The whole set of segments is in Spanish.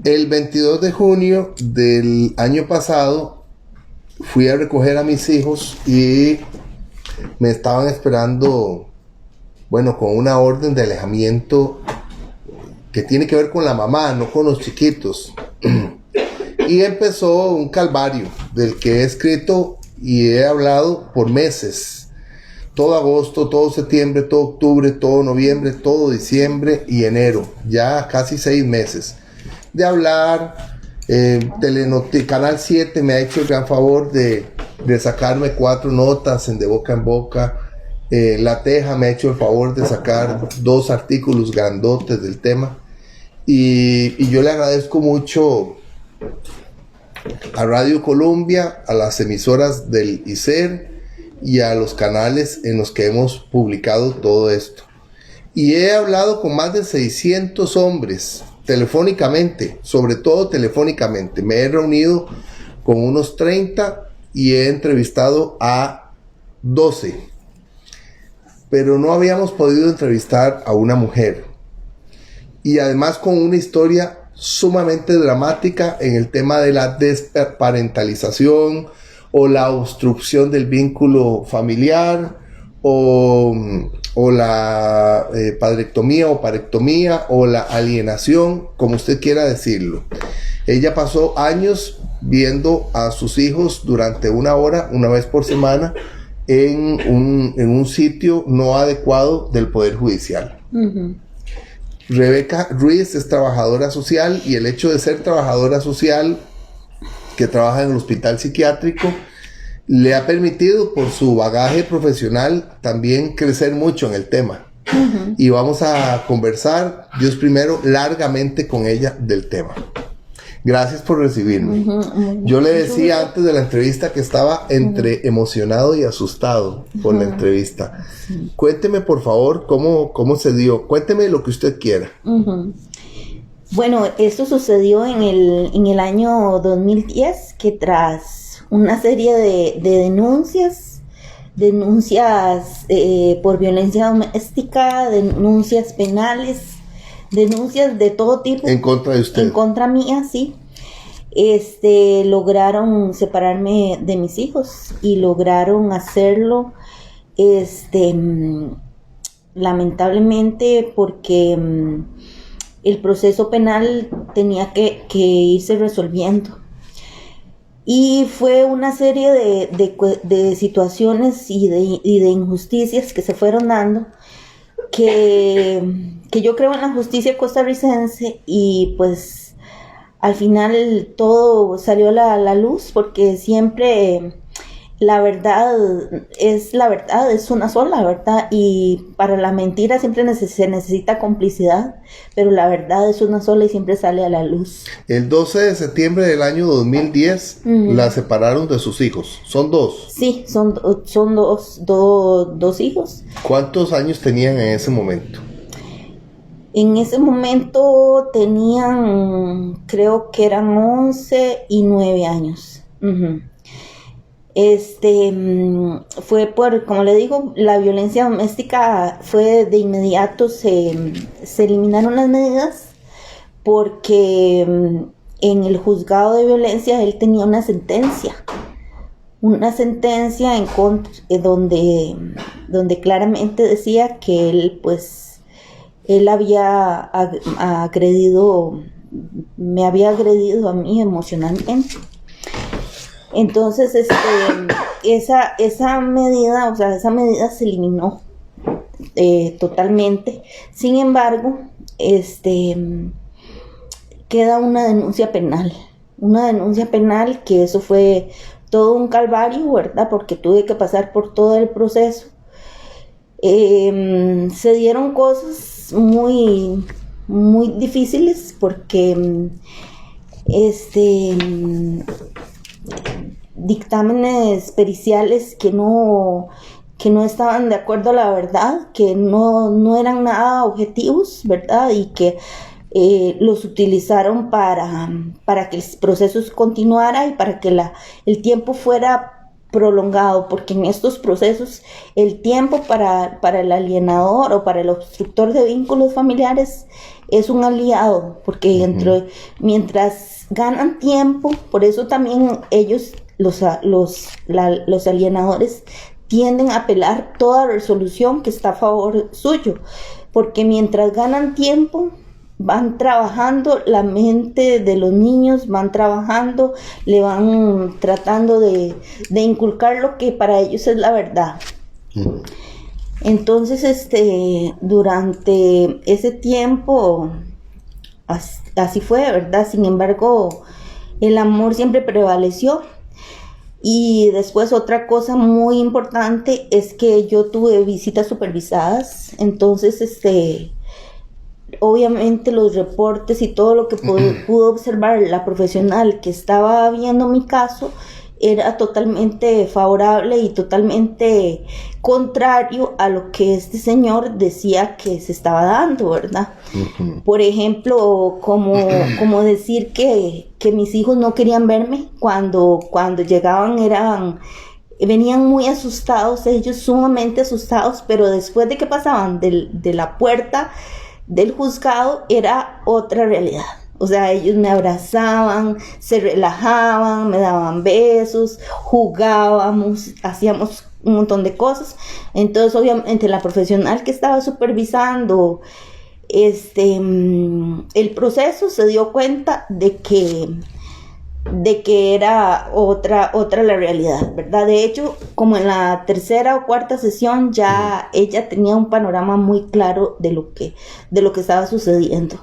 El 22 de junio del año pasado fui a recoger a mis hijos y me estaban esperando, bueno, con una orden de alejamiento que tiene que ver con la mamá, no con los chiquitos. Y empezó un calvario del que he escrito y he hablado por meses. Todo agosto, todo septiembre, todo octubre, todo noviembre, todo diciembre y enero. Ya casi 6 meses de hablar. Canal 7 me ha hecho el gran favor de sacarme 4 notas en De Boca en Boca. La Teja me ha hecho el favor de sacar 2 artículos grandotes del tema. Y yo le agradezco mucho a Radio Colombia, a las emisoras del ICER y a los canales en los que hemos publicado todo esto. Y he hablado con más de 600 hombres telefónicamente, sobre todo telefónicamente. Me he reunido con unos 30 y he entrevistado a 12. Pero no habíamos podido entrevistar a una mujer. Y además con una historia sumamente dramática en el tema de la desparentalización o la obstrucción del vínculo familiar o la padrectomía o parectomía o la alienación, como usted quiera decirlo. Ella pasó años viendo a sus hijos durante 1 hora, una vez por semana, en un sitio no adecuado del Poder Judicial. Uh-huh. Rebeca Ruiz es trabajadora social y el hecho de ser trabajadora social que trabaja en el hospital psiquiátrico le ha permitido por su bagaje profesional también crecer mucho en el tema. Uh-huh. Y vamos a conversar, Dios primero, largamente con ella del tema. Gracias por recibirme. Uh-huh. Yo le decía antes de la entrevista que estaba entre emocionado y asustado por la entrevista. Sí. Cuénteme, por favor, cómo se dio. Cuénteme lo que usted quiera. Uh-huh. Bueno, esto sucedió en el año 2010, que tras una serie de denuncias por violencia doméstica, denuncias penales, denuncias de todo tipo. En contra de usted. En contra mía, sí. Lograron separarme de mis hijos y lograron hacerlo, lamentablemente, porque el proceso penal tenía que irse resolviendo. Y fue una serie de situaciones y de injusticias que se fueron dando, que yo creo en la justicia costarricense, y pues al final todo salió a la luz, porque siempre la verdad es una sola, ¿verdad? Y para la mentira siempre se necesita complicidad, pero la verdad es una sola y siempre sale a la luz. El 12 de septiembre del año 2010 la separaron de sus hijos. ¿Son 2? Sí, son dos hijos. ¿Cuántos años tenían en ese momento? En ese momento tenían, creo que eran 11 y 9 años. Uh-huh. Fue como le digo, la violencia doméstica fue de inmediato, se eliminaron las medidas, porque en el juzgado de violencia él tenía una sentencia en contra, donde claramente decía que él había me había agredido a mí emocionalmente. Entonces, esa medida se eliminó totalmente. Sin embargo, queda una denuncia penal, que eso fue todo un calvario, ¿verdad? Porque tuve que pasar por todo el proceso. Se dieron cosas muy, muy difíciles, porque dictámenes periciales que no estaban de acuerdo a la verdad, que no eran nada objetivos, ¿verdad? Y que los utilizaron para que el proceso continuara y para que el tiempo fuera prolongado, porque en estos procesos el tiempo para el alienador o para el obstructor de vínculos familiares es un aliado, porque mientras ganan tiempo, por eso también ellos, los alienadores, tienden a apelar toda resolución que está a favor suyo, porque mientras ganan tiempo, van trabajando la mente de los niños, van trabajando, le van tratando de inculcar lo que para ellos es la verdad. Entonces, durante ese tiempo, así fue, ¿verdad? Sin embargo, el amor siempre prevaleció. Y después otra cosa muy importante es que yo tuve visitas supervisadas, entonces, obviamente los reportes y todo lo que pudo observar la profesional que estaba viendo mi caso era totalmente favorable y totalmente contrario a lo que este señor decía que se estaba dando, ¿verdad? Por ejemplo, como decir que mis hijos no querían verme cuando llegaban, venían muy asustados, ellos sumamente asustados, pero después de que pasaban de la puerta del juzgado era otra realidad. O sea, ellos me abrazaban, se relajaban, me daban besos, jugábamos, hacíamos un montón de cosas. Entonces, obviamente, la profesional que estaba supervisando el proceso se dio cuenta de que era otra la realidad, ¿verdad? De hecho, como en la tercera o cuarta sesión ya ella tenía un panorama muy claro de lo que estaba sucediendo.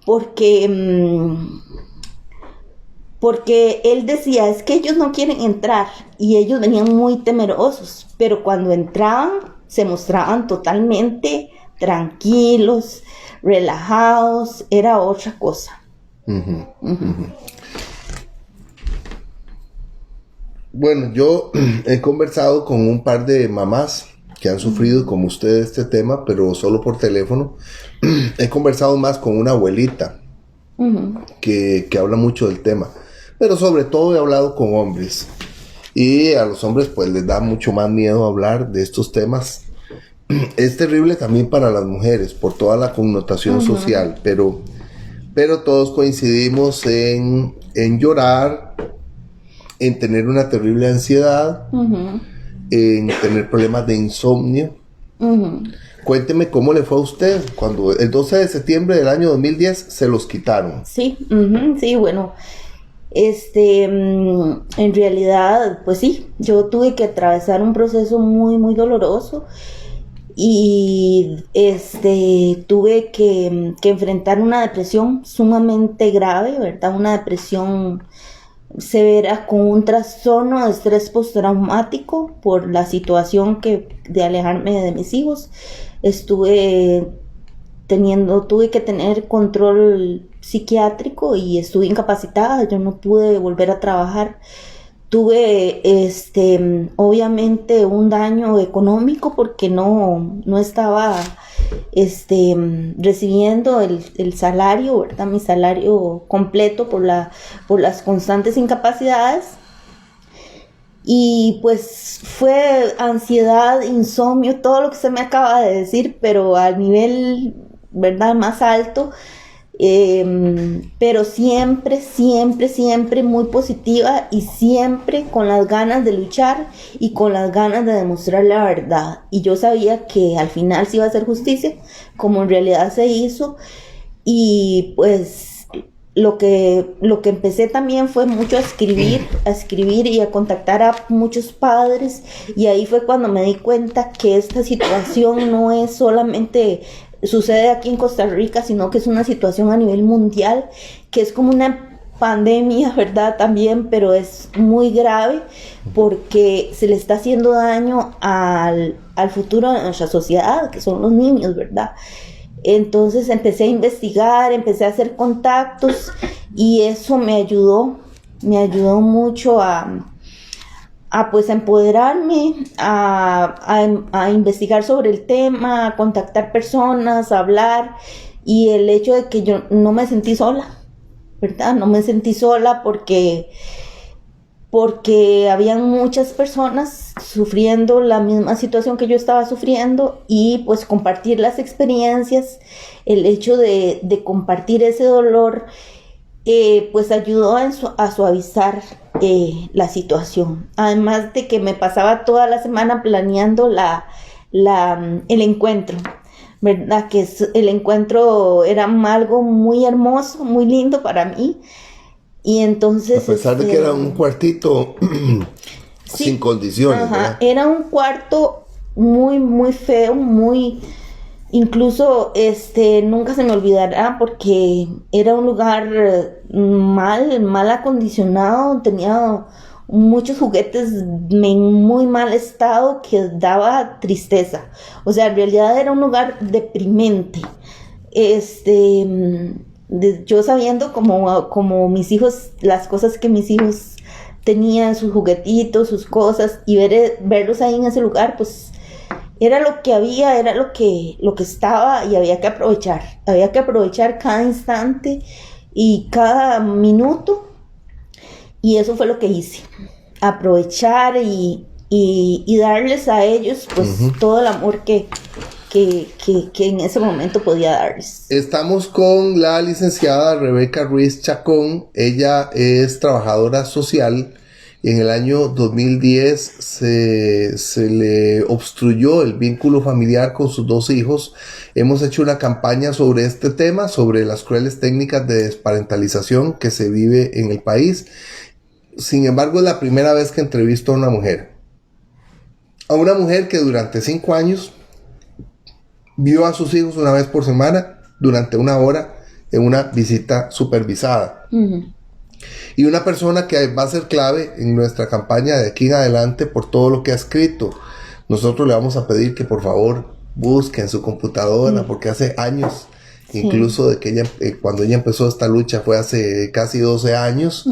Porque él decía, es que ellos no quieren entrar, y ellos venían muy temerosos, pero cuando entraban se mostraban totalmente tranquilos, relajados, era otra cosa. Bueno, yo he conversado con un par de mamás que han sufrido como usted este tema, pero solo por teléfono. He conversado más con una abuelita que habla mucho del tema, pero sobre todo he hablado con hombres, y a los hombres pues les da mucho más miedo hablar de estos temas. Es terrible también para las mujeres por toda la connotación social, pero todos coincidimos en llorar, en tener una terrible ansiedad, en tener problemas de insomnio. Cuénteme cómo le fue a usted cuando el 12 de septiembre del año 2010 se los quitaron. Sí, sí, bueno, en realidad, pues sí, yo tuve que atravesar un proceso muy, muy doloroso, y tuve que enfrentar una depresión sumamente grave, ¿verdad? Una depresión severa con un trastorno de estrés postraumático por la situación de alejarme de mis hijos. Tuve que tener control psiquiátrico y estuve incapacitada, yo no pude volver a trabajar. Tuve obviamente un daño económico porque no estaba recibiendo el salario, ¿verdad? Mi salario completo por las constantes incapacidades. Y pues fue ansiedad, insomnio, todo lo que se me acaba de decir, pero al nivel, ¿verdad?, más alto. Pero siempre, siempre, siempre muy positiva, y siempre con las ganas de luchar y con las ganas de demostrar la verdad. Y yo sabía que al final se iba a hacer justicia, como en realidad se hizo. Y pues lo que empecé también fue mucho a escribir y a contactar a muchos padres, y ahí fue cuando me di cuenta que esta situación no es solamente sucede aquí en Costa Rica, sino que es una situación a nivel mundial, que es como una pandemia, ¿verdad? También, pero es muy grave porque se le está haciendo daño al futuro de nuestra sociedad, que son los niños, ¿verdad? Entonces empecé a investigar, empecé a hacer contactos, y eso me ayudó mucho a pues empoderarme, a investigar sobre el tema, a contactar personas, a hablar, y el hecho de que yo no me sentí sola, ¿verdad? No me sentí sola porque porque habían muchas personas sufriendo la misma situación que yo estaba sufriendo, y pues compartir las experiencias, el hecho de compartir ese dolor, pues ayudó a suavizar la situación. Además de que me pasaba toda la semana planeando el encuentro, ¿verdad? Que el encuentro era algo muy hermoso, muy lindo para mí. Y entonces, a pesar de que era un cuartito sí, sin condiciones, ajá, ¿verdad? era un cuarto muy, muy feo, muy... Incluso, nunca se me olvidará, porque era un lugar mal acondicionado, tenía muchos juguetes en muy mal estado que daba tristeza. O sea, en realidad era un lugar deprimente. Yo sabiendo como mis hijos, las cosas que mis hijos tenían, sus juguetitos, sus cosas, y verlos ahí en ese lugar, pues era lo que había, era lo que estaba, y había que aprovechar cada instante y cada minuto, y eso fue lo que hice, aprovechar y darles a ellos pues todo el amor que en ese momento podía darles. Estamos con la licenciada Rebeca Ruiz Chacón. Ella es trabajadora social. En el año 2010 se le obstruyó el vínculo familiar con sus 2 hijos. Hemos hecho una campaña sobre este tema, sobre las crueles técnicas de desparentalización que se vive en el país. Sin embargo, es la primera vez que entrevisto a una mujer. A una mujer que durante 5 años vio a sus hijos una vez por semana durante 1 hora en una visita supervisada. Y una persona que va a ser clave en nuestra campaña de aquí en adelante por todo lo que ha escrito. Nosotros le vamos a pedir que por favor busque en su computadora, porque hace años, incluso de que ella, cuando ella empezó esta lucha fue hace casi 12 años,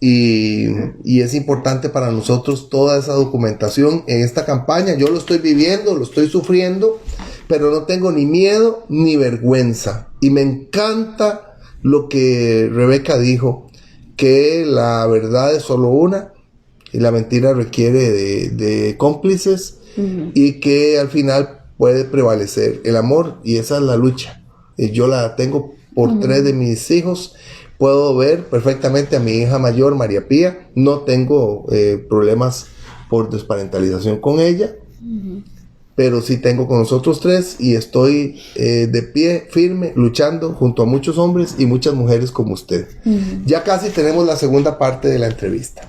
y es importante para nosotros toda esa documentación en esta campaña. Yo lo estoy viviendo, lo estoy sufriendo, pero no tengo ni miedo ni vergüenza. Y me encanta lo que Rebeca dijo, que la verdad es solo una y la mentira requiere de cómplices, y que al final puede prevalecer el amor, y esa es la lucha. Y yo la tengo por 3 de mis hijos. Puedo ver perfectamente a mi hija mayor, María Pía. No tengo problemas por desparentalización con ella, pero sí tengo con los otros 3, y estoy de pie, firme, luchando junto a muchos hombres y muchas mujeres como usted. Ya casi tenemos la segunda parte de la entrevista.